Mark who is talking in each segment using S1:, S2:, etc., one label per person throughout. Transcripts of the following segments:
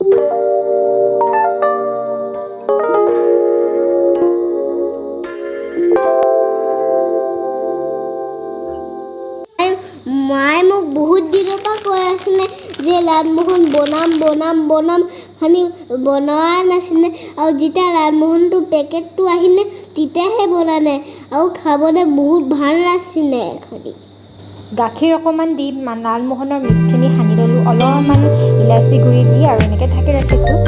S1: মায়ে মোক বহুত দিনৰ পৰা কৈ আছিলে যে লালমোহন বনাম খালি বনোৱা নাছিলে আৰু যেতিয়া লালমোহনটো পেকেটটো আহিলে তেতিয়াহে বনালে আৰু খাবলৈ বহুত ভাল লাগিছিলে খালি
S2: গাখীৰ অকণমান দি লালমোহনৰ মিক্সখিনি সানি ল'লোঁ অলপমান ইলাচি গুড়ি দি আৰু এনেকৈ ঢাকি ৰাখিছোঁ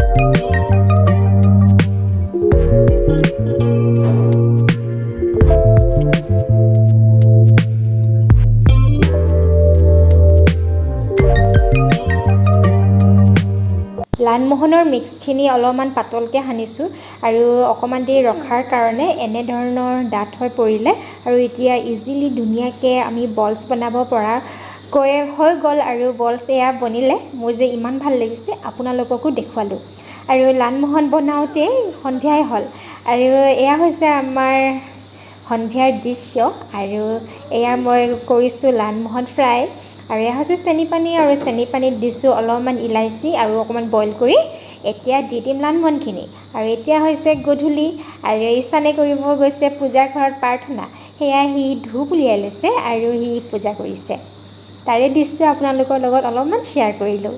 S2: লালমোহনৰ মিক্সখিনি অলপমান পাতলকৈ সানিছোঁ আৰু অকণমান দেৰি ৰখাৰ কাৰণে এনেধৰণৰ ডাঠ হৈ পৰিলে আৰু এতিয়া ইজিলি ধুনীয়াকৈ আমি বলছ বনাব পৰাকৈ হৈ গ'ল আৰু বলছ এয়া বনিলে মোৰ যে ইমান ভাল লাগিছে আপোনালোককো দেখুৱালোঁ আৰু লালমোহন বনাওঁতে সন্ধিয়াই হ'ল আৰু এয়া হৈছে আমাৰ সন্ধিয়াৰ দৃশ্য আৰু এয়া মই কৰিছোঁ লালমোহন ফ্ৰাই আৰু এয়া হৈছে চেনিপানী আৰু চেনিপানীত দিছোঁ অলপমান ইলাচি আৰু অকণমান বইল কৰি এতিয়া দি দিম লালমোহনখিনি আৰু এতিয়া হৈছে গধূলি আৰু ঈশানে কৰিব গৈছে পূজা ঘৰত প্ৰাৰ্থনা সেয়া সি ধূপ উলিয়াই লৈছে আৰু সি পূজা কৰিছে তাৰে দৃশ্য আপোনালোকৰ লগত অলপমান শ্বেয়াৰ কৰিলোঁ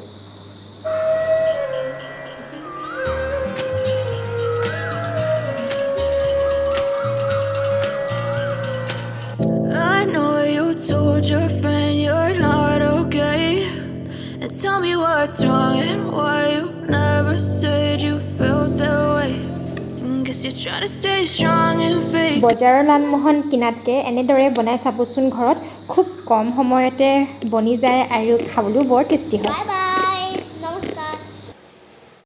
S3: Your friend you're not okay and tell me what's wrong and why you never said you felt that way guess you're trying to stay strong and fake
S2: বজাৰৰ লালমোহন কিনাতকৈ এনেদৰে বনাই চাবচোন ঘৰত খুব কম সময়তে বনি যায় আৰু খাবলৈও বৰ টেষ্টি হয়